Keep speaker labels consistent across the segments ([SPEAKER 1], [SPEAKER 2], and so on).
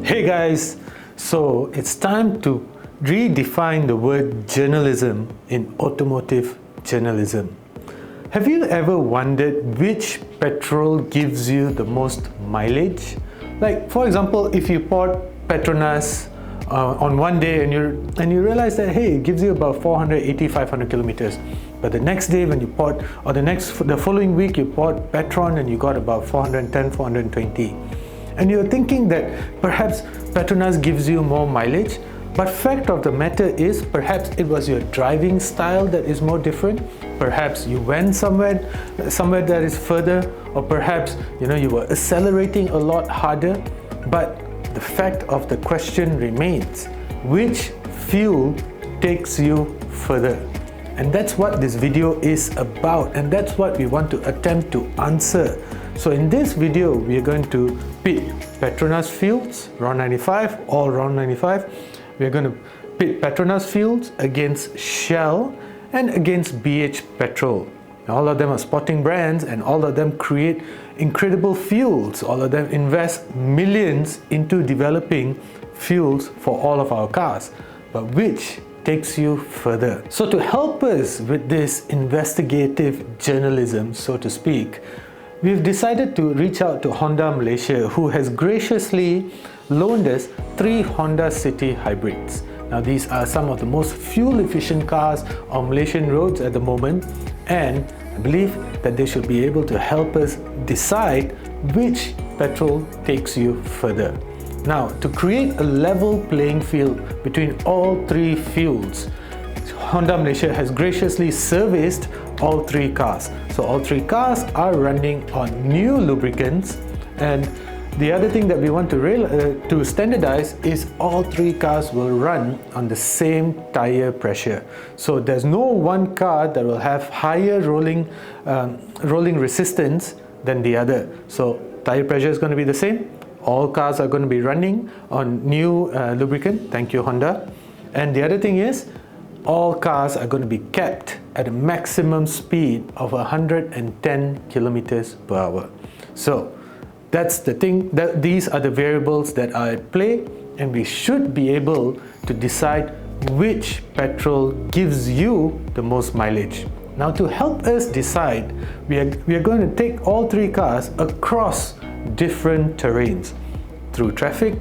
[SPEAKER 1] Hey guys, so it's time to redefine the word journalism in automotive journalism. Have you ever wondered which petrol gives you the most mileage? Like, for example, if you poured Petronas on one day and you realize that, hey, it gives you about 480-500 kilometers, but the next day when you poured, or the following week you poured Petron and you got about 410-420, and you're thinking that perhaps Petronas gives you more mileage, but fact of the matter is perhaps it was your driving style that is more different. Perhaps you went somewhere that is further, or perhaps you were accelerating a lot harder. But the fact of the question remains, which fuel takes you further? And that's what this video is about, and that's what we want to attempt to answer. So in this video, we are going to pit Petronas fuels, RON 95, all RON 95. We're going to pit Petronas fuels against Shell and against BHPetrol. All of them are sporting brands, and all of them create incredible fuels. All of them invest millions into developing fuels for all of our cars. But which takes you further? So to help us with this investigative journalism, so to speak, we've decided to reach out to Honda Malaysia, who has graciously loaned us 3 Honda City hybrids. Now these are some of the most fuel efficient cars on Malaysian roads at the moment, and I believe that they should be able to help us decide which petrol takes you further. Now, to create a level playing field between all 3 fuels, Honda Malaysia has graciously serviced all 3 cars. So all 3 cars are running on new lubricants, and the other thing that we want to standardize is all 3 cars will run on the same tire pressure. So there's no one car that will have higher rolling resistance than the other. So tire pressure is going to be the same. All cars are going to be running on new lubricant. Thank you, Honda. And the other thing is, all cars are going to be kept at a maximum speed of 110 kilometers per hour. So that's the thing, that these are the variables that are at play, and we should be able to decide which petrol gives you the most mileage. Now, to help us decide, we are going to take all 3 cars across different terrains, through traffic,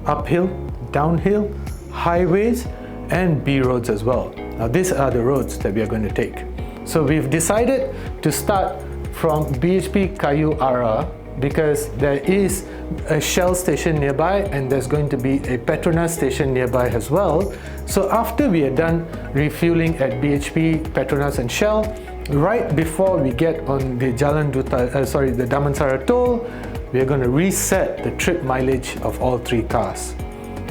[SPEAKER 1] uphill, downhill, highways, and B roads as well. Now these are the roads that we are going to take. So we've decided to start from BHP Kayu Ara because there is a Shell station nearby, and there's going to be a Petronas station nearby as well. So after we are done refueling at BHP, Petronas and Shell, right before we get on the the Damansara toll, we are going to reset the trip mileage of all 3 cars.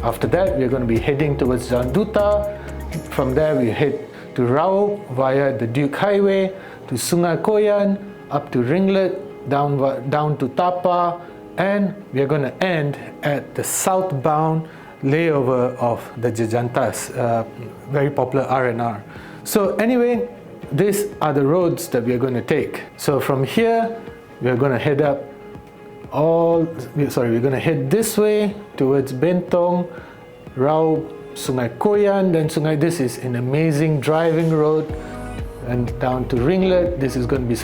[SPEAKER 1] After that, we're going to be heading towards Jalan Duta. From there, we head to Rao via the Duke Highway to Sungai Koyan, up to Ringlet, down to Tapa, and we're going to end at the southbound layover of the Jajantas, very popular R&R. So anyway, these are the roads that we're going to take. So from here, we're going to head we're going to head this way towards Bentong, Rao, Sungai Koyan, then this is an amazing driving road, and down to Ringlet. This is going to be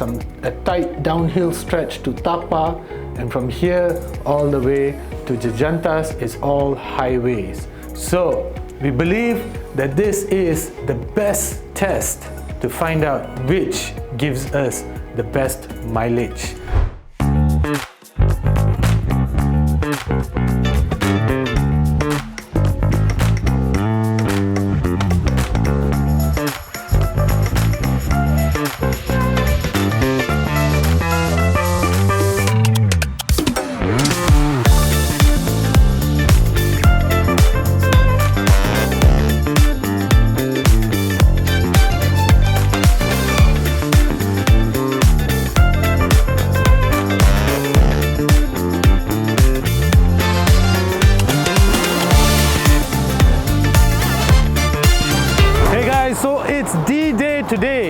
[SPEAKER 1] a tight downhill stretch to Tapa, and from here all the way to Jajantas is all highways. So we believe that this is the best test to find out which gives us the best mileage.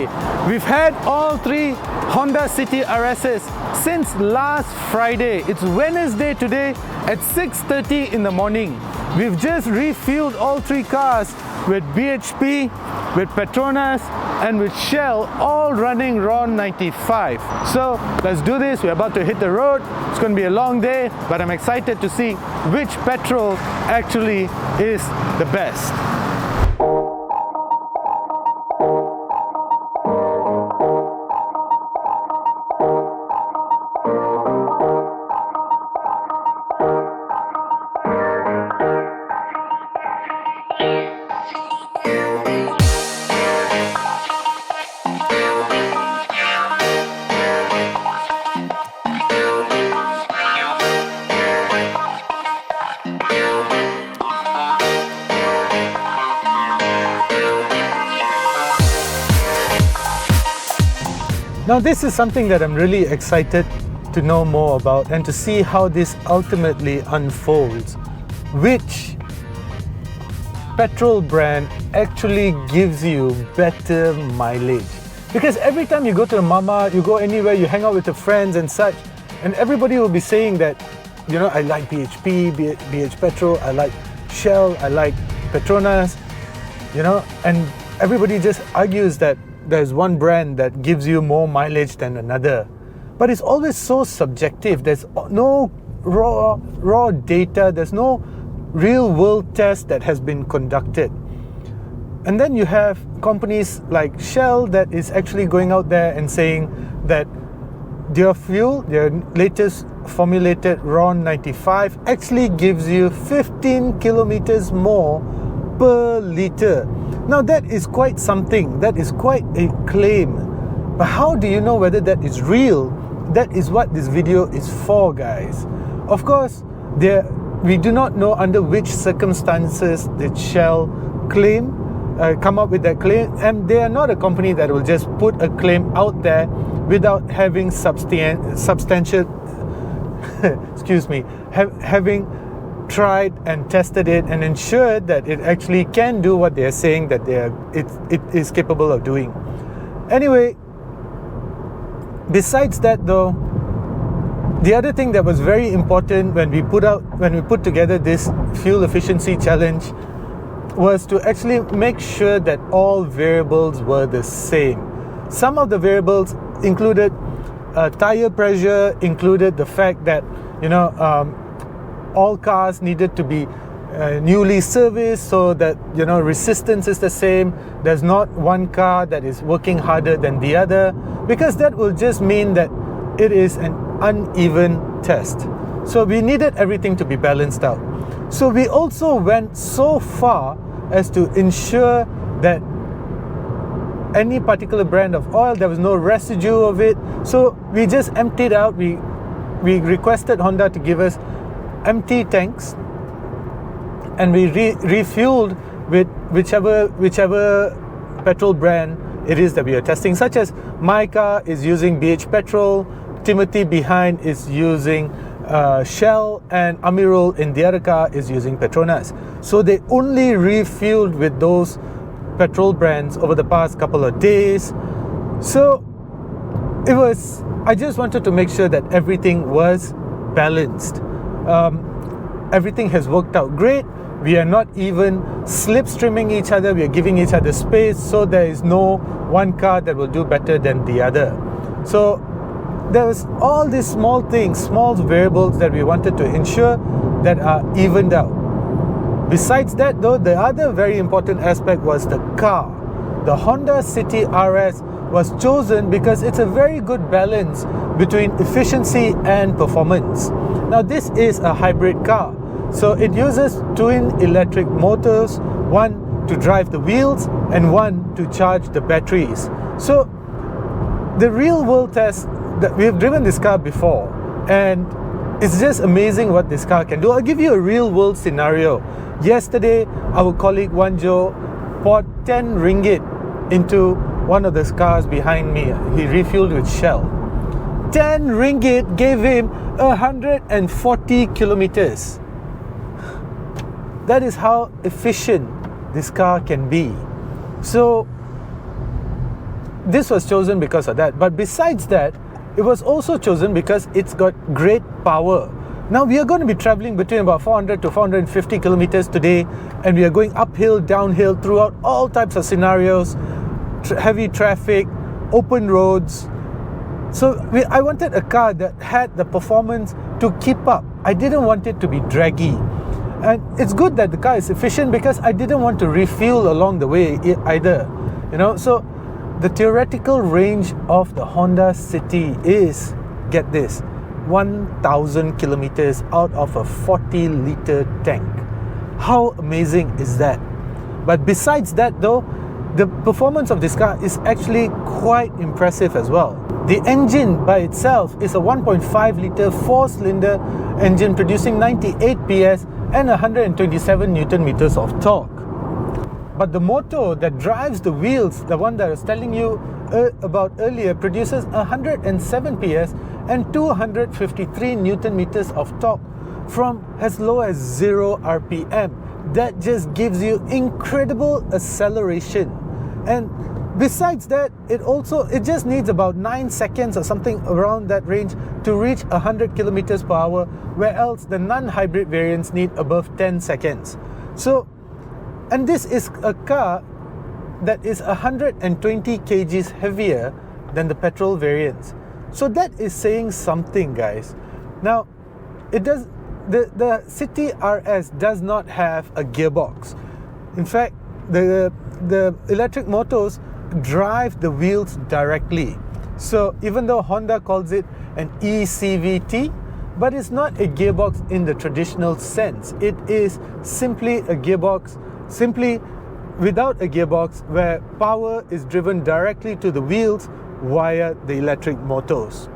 [SPEAKER 1] Friday. We've had all three Honda City RSs since last Friday. It's Wednesday today at 6:30 in the morning. We've just refueled all three cars with BHP, with Petronas and with Shell, all running RON 95. So let's do this. We're about to hit the road. It's going to be a long day, but I'm excited to see which petrol actually is the best. Now this is something that I'm really excited to know more about and to see how this ultimately unfolds. Which petrol brand actually gives you better mileage? Because every time you go to a mama, you go anywhere, you hang out with your friends and such, and everybody will be saying that, you know, I like BHP, BHPetrol, I like Shell, I like Petronas, you know, and everybody just argues that there's one brand that gives you more mileage than another. But it's always so subjective. There's no raw data, there's no real world test that has been conducted. And then you have companies like Shell that is actually going out there and saying that their fuel, their latest formulated RON 95, actually gives you 15 kilometers more per litre. Now that is quite something, that is quite a claim. But how do you know whether that is real? That is what this video is for, guys. Of course, we do not know under which circumstances did Shell come up with that claim, and they are not a company that will just put a claim out there without having substantial having tried and tested it and ensured that it actually can do what they are saying that it is capable of doing. Anyway, besides that though, the other thing that was very important when we put together this fuel efficiency challenge was to actually make sure that all variables were the same. Some of the variables included tire pressure, included the fact that, you know, all cars needed to be newly serviced so that, you know, resistance is the same. There's not one car that is working harder than the other, because that will just mean that it is an uneven test. So we needed everything to be balanced out. So we also went so far as to ensure that any particular brand of oil, there was no residue of it. So we just emptied out. We requested Honda to give us empty tanks, and we refueled with whichever petrol brand it is that we are testing, such as my car is using BHPetrol, Timothy behind is using Shell, and Amirul in the other car is using Petronas. So they only refueled with those petrol brands over the past couple of days. So I just wanted to make sure that everything was balanced. Everything has worked out great. We are not even slipstreaming each other. We are giving each other space, so there is no one car that will do better than the other. So there was all these small things, small variables that we wanted to ensure that are evened out. Besides that though, the other very important aspect was the car. The Honda City RS was chosen because it's a very good balance between efficiency and performance. Now this is a hybrid car, so it uses twin electric motors, one to drive the wheels and one to charge the batteries. So the real world test, that we have driven this car before, and it's just amazing what this car can do. I'll give you a real world scenario. Yesterday, our colleague Wanjo poured 10 ringgit into one of the cars behind me. He refueled with Shell. 10 ringgit gave him 140 kilometers. That is how efficient this car can be. So this was chosen because of that. But besides that, it was also chosen because it's got great power. Now we are going to be traveling between about 400 to 450 kilometers today, and we are going uphill, downhill, throughout all types of scenarios, heavy traffic, open roads. So I wanted a car that had the performance to keep up. I didn't want it to be draggy. And it's good that the car is efficient because I didn't want to refuel along the way either. So the theoretical range of the Honda City is, get this, 1,000 kilometers out of a 40-liter tank. How amazing is that? But besides that though, the performance of this car is actually quite impressive as well. The engine by itself is a 1.5-liter 4-cylinder engine producing 98 PS and 127 Newton meters of torque. But the motor that drives the wheels, the one that I was telling you about earlier, produces 107 PS and 253 Newton meters of torque from as low as 0 RPM. That just gives you incredible acceleration. And besides that, it just needs about 9 seconds or something around that range to reach 100 kilometers per hour, where else the non-hybrid variants need above 10 seconds. So, and this is a car that is 120 kgs heavier than the petrol variants. So that is saying something, guys. Now, the City RS does not have a gearbox. In fact, the electric motors drive the wheels directly. So even though Honda calls it an eCVT, but it's not a gearbox in the traditional sense. It is simply a gearbox, simply without a gearbox, where power is driven directly to the wheels via the electric motors.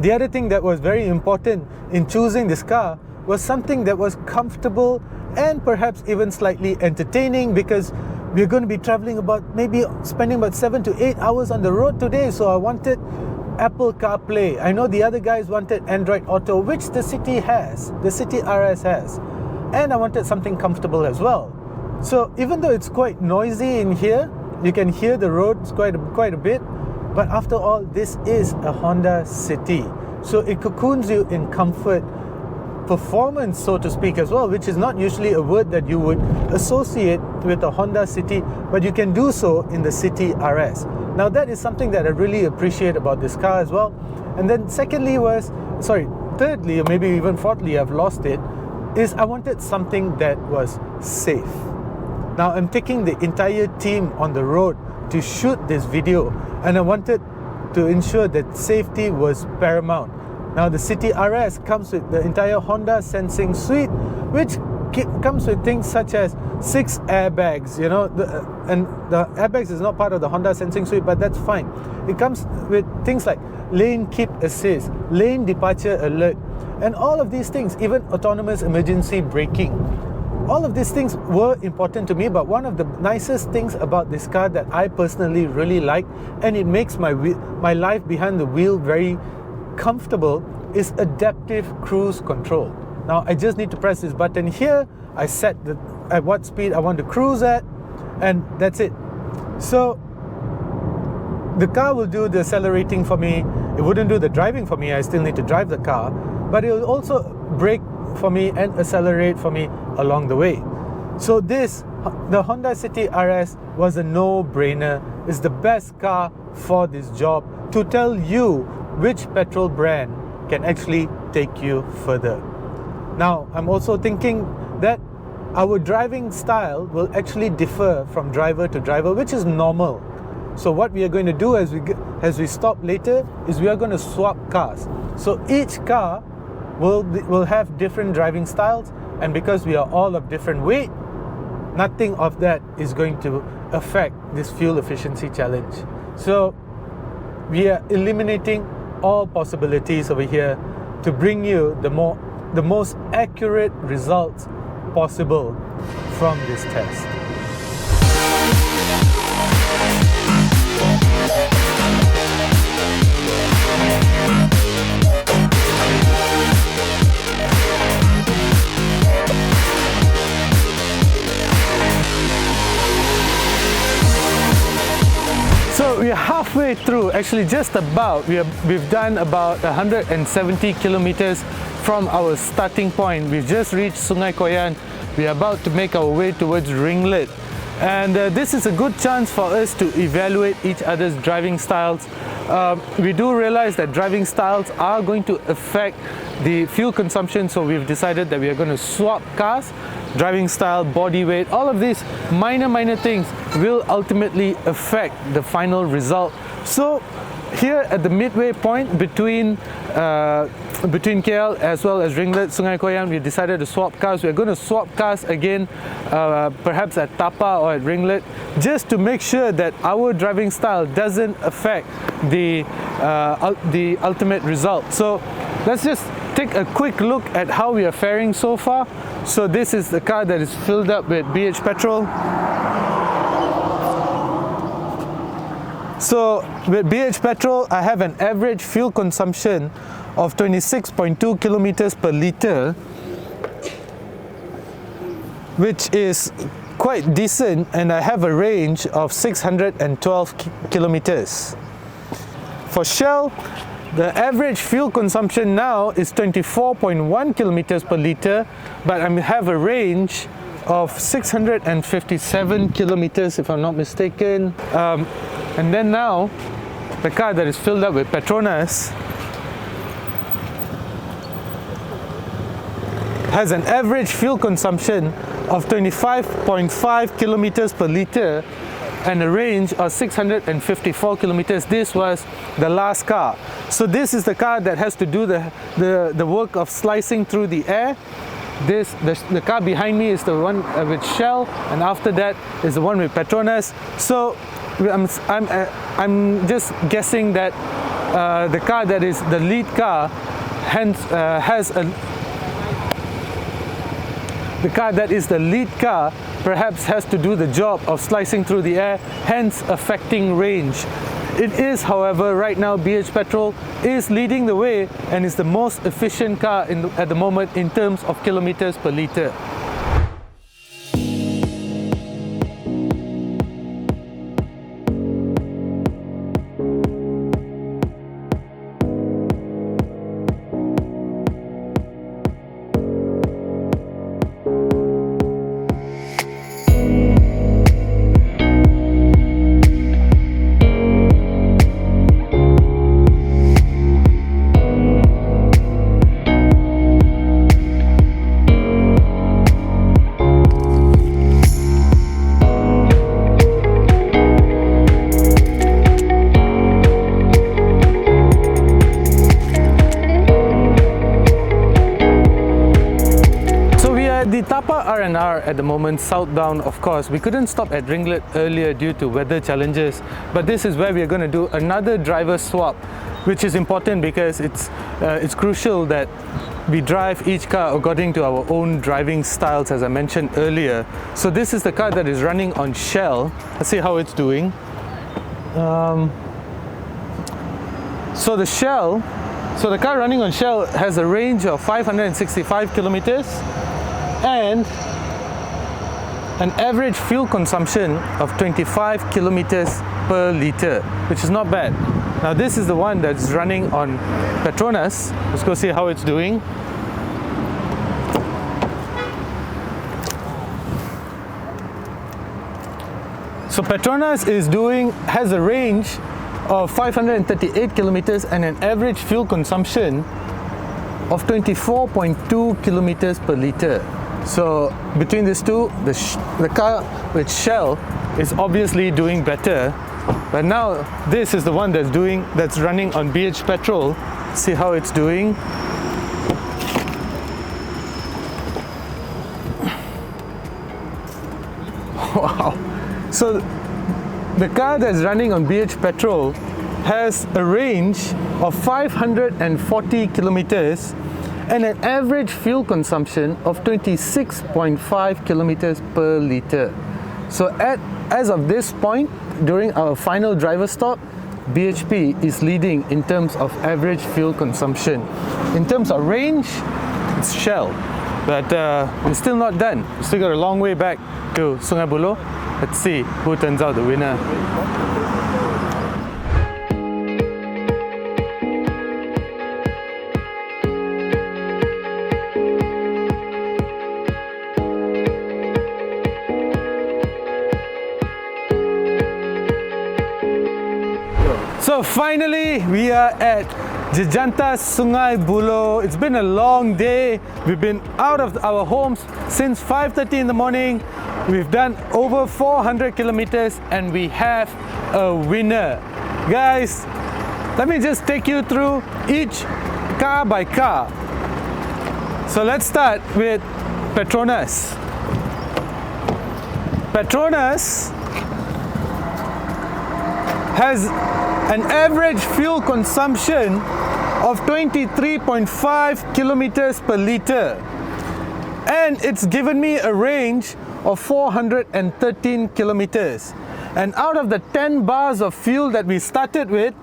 [SPEAKER 1] The other thing that was very important in choosing this car was something that was comfortable and perhaps even slightly entertaining, because we're going to be traveling spending about 7 to 8 hours on the road today. So I wanted Apple CarPlay. I know the other guys wanted Android Auto, which the City RS has. And I wanted something comfortable as well. So even though it's quite noisy in here, you can hear the roads quite a bit, but after all, this is a Honda City. So it cocoons you in comfort, performance, so to speak, as well, which is not usually a word that you would associate with a Honda City, but you can do so in the City RS. Now that is something that I really appreciate about this car as well. And then thirdly, or maybe even fourthly, I've lost it, is I wanted something that was safe. Now I'm taking the entire team on the road to shoot this video, and I wanted to ensure that safety was paramount. Now the City RS comes with the entire Honda sensing suite, which comes with things such as 6 airbags, and the airbags is not part of the Honda sensing suite, but that's fine. It comes with things like lane keep assist, lane departure alert, and all of these things, even autonomous emergency braking. All of these things were important to me, but one of the nicest things about this car that I personally really like, and it makes my life behind the wheel very comfortable, is adaptive cruise control. Now I just need to press this button here, I set at what speed I want to cruise at, and that's it. So the car will do the accelerating for me. It wouldn't do the driving for me, I still need to drive the car, but it will also brake for me and accelerate for me along the way. So the Honda City RS was a no-brainer. It's the best car for this job, to tell you which petrol brand can actually take you further. Now, I'm also thinking that our driving style will actually differ from driver to driver, which is normal. So what we are going to do as we stop later is we are going to swap cars. So each car will have different driving styles, and because we are all of different weight, nothing of that is going to affect this fuel efficiency challenge. So we are eliminating all possibilities over here to bring you the most accurate results possible from this test. So halfway through, actually just about, we've done about 170 kilometers from our starting point. We've just reached Sungai Koyan. We're about to make our way towards Ringlet. And this is a good chance for us to evaluate each other's driving styles. We do realize that driving styles are going to affect the fuel consumption, so we've decided that we are going to swap cars. Driving style, body weight, all of these minor things will ultimately affect the final result. So here at the midway point between KL as well as Ringlet, Sungai Koyan, we decided to swap cars. We're going to swap cars again, perhaps at Tapa or at Ringlet, just to make sure that our driving style doesn't affect the ultimate result. So let's just take a quick look at how we are faring so far. So this is the car that is filled up with BHPetrol. So with BHPetrol, I have an average fuel consumption of 26.2 kilometers per litre, which is quite decent, and I have a range of 612 kilometers. For Shell, the average fuel consumption now is 24.1 kilometers per litre, but I have a range of 657 kilometers if I'm not mistaken. And then now, the car that is filled up with Petronas has an average fuel consumption of 25.5 kilometers per litre and a range of 654 kilometers. This was the last car. So this is the car that has to do the work of slicing through the air. The car behind me is the one with Shell, and after that is the one with Petronas. So I'm just guessing that the car that is the lead car the car that is the lead car perhaps has to do the job of slicing through the air, hence affecting range. It is, however, right now BHPetrol is leading the way and is the most efficient car at the moment in terms of kilometers per litre. The Tapa R&R at the moment, southbound, of course. We couldn't stop at Ringlet earlier due to weather challenges, but this is where we are going to do another driver swap, which is important because it's crucial that we drive each car according to our own driving styles, as I mentioned earlier. So this is the car that is running on Shell. Let's see how it's doing. So the car running on Shell has a range of 565 kilometers and an average fuel consumption of 25 kilometers per litre, which is not bad. Now this is the one that's running on Petronas. Let's go see how it's doing. So Petronas has a range of 538 kilometers and an average fuel consumption of 24.2 kilometers per litre. So between these two, the car with Shell is obviously doing better. But now this is the one that's running on BHPetrol. See how it's doing. Wow. So the car that's running on BHPetrol has a range of 540 kilometers and an average fuel consumption of 26.5 kilometers per litre. So as of this point, during our final driver stop, BHP is leading in terms of average fuel consumption. In terms of range, it's Shell, but we're still not done. We still got a long way back to Sungai Buloh. Let's see who turns out the winner. So finally, we are at Jejanta Sungai Buloh. It's been a long day. We've been out of our homes since 5:30 in the morning. We've done over 400 kilometers and we have a winner. Guys, let me just take you through each car by car. So let's start with Petronas. Petronas has an average fuel consumption of 23.5 kilometers per liter, and it's given me a range of 413 kilometers. And out of the 10 bars of fuel that we started with,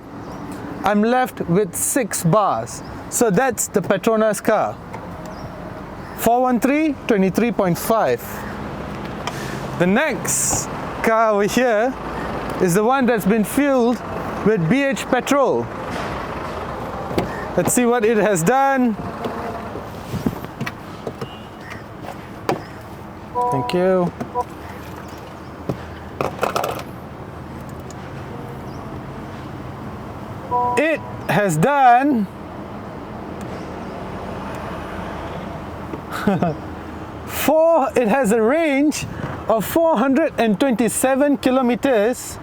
[SPEAKER 1] I'm left with 6 bars. So that's the Petronas car. 413, 23.5. The next car over here is the one that's been fueled with BHPetrol. Let's see what it has done. Thank you. It has done it has a range of 427 kilometers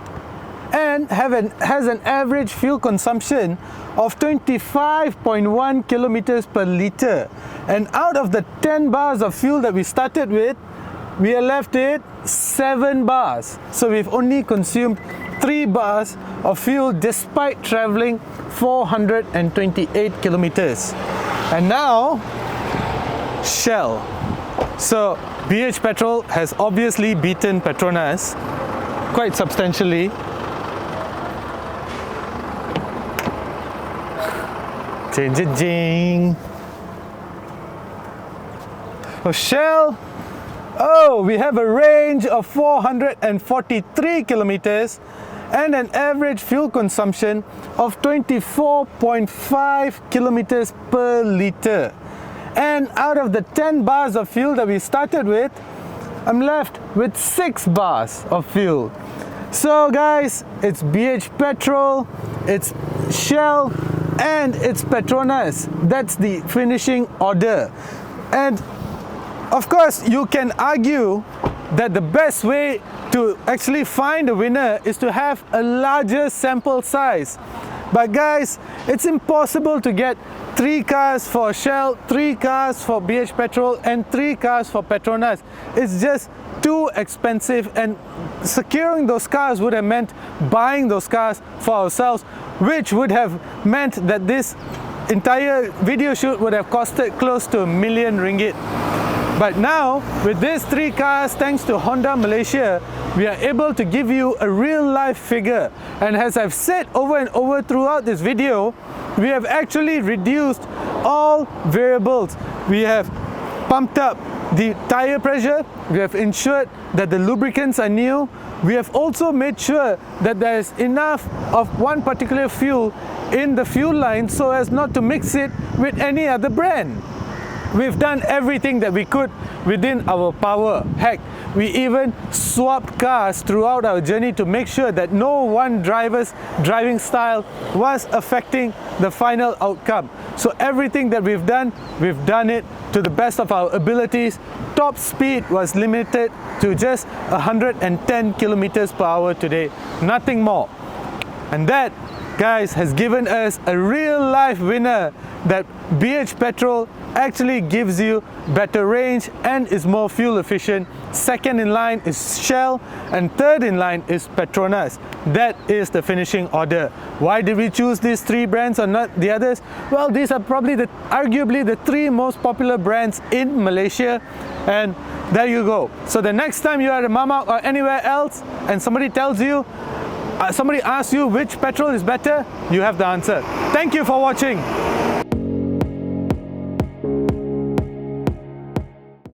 [SPEAKER 1] and has an average fuel consumption of 25.1 kilometers per liter. And out of the 10 bars of fuel that we started with, we are left with 7 bars. So we've only consumed 3 bars of fuel despite traveling 428 kilometers. And now, Shell. So BHPetrol has obviously beaten Petronas quite substantially. Jing. For Shell, we have a range of 443 kilometers and an average fuel consumption of 24.5 kilometers per liter. And out of the 10 bars of fuel that we started with, I'm left with 6 bars of fuel. So guys, it's BHPetrol, it's Shell, and it's Petronas. That's the finishing order. And of course, you can argue that the best way to actually find a winner is to have a larger sample size. But guys, it's impossible to get 3 cars for Shell, 3 cars for BHPetrol, and 3 cars for Petronas. It's just too expensive, and securing those cars would have meant buying those cars for ourselves, which would have meant that this entire video shoot would have costed close to R1 million. But now, with these 3 cars, thanks to Honda Malaysia, we are able to give you a real life figure. And as I've said over and over throughout this video, we have actually reduced all variables. We have pumped up the tire pressure, we have ensured that the lubricants are new, we have also made sure that there is enough of one particular fuel in the fuel line so as not to mix it with any other brand. We've done everything that we could within our power. Heck, we even swapped cars throughout our journey to make sure that no one driver's driving style was affecting the final outcome. So everything that we've done it to the best of our abilities. Top speed was limited to just 110 kilometers per hour today, nothing more. And that, guys, has given us a real life winner, that BHPetrol actually gives you better range and is more fuel efficient. Second in line is Shell, and third in line is Petronas. That is the finishing order. Why did we choose these 3 brands or not the others? Well, these are probably arguably the 3 most popular brands in Malaysia, and there you go. So the next time you're at a Mamak or anywhere else and somebody tells you, somebody asks you which petrol is better, you have the answer. Thank you for watching.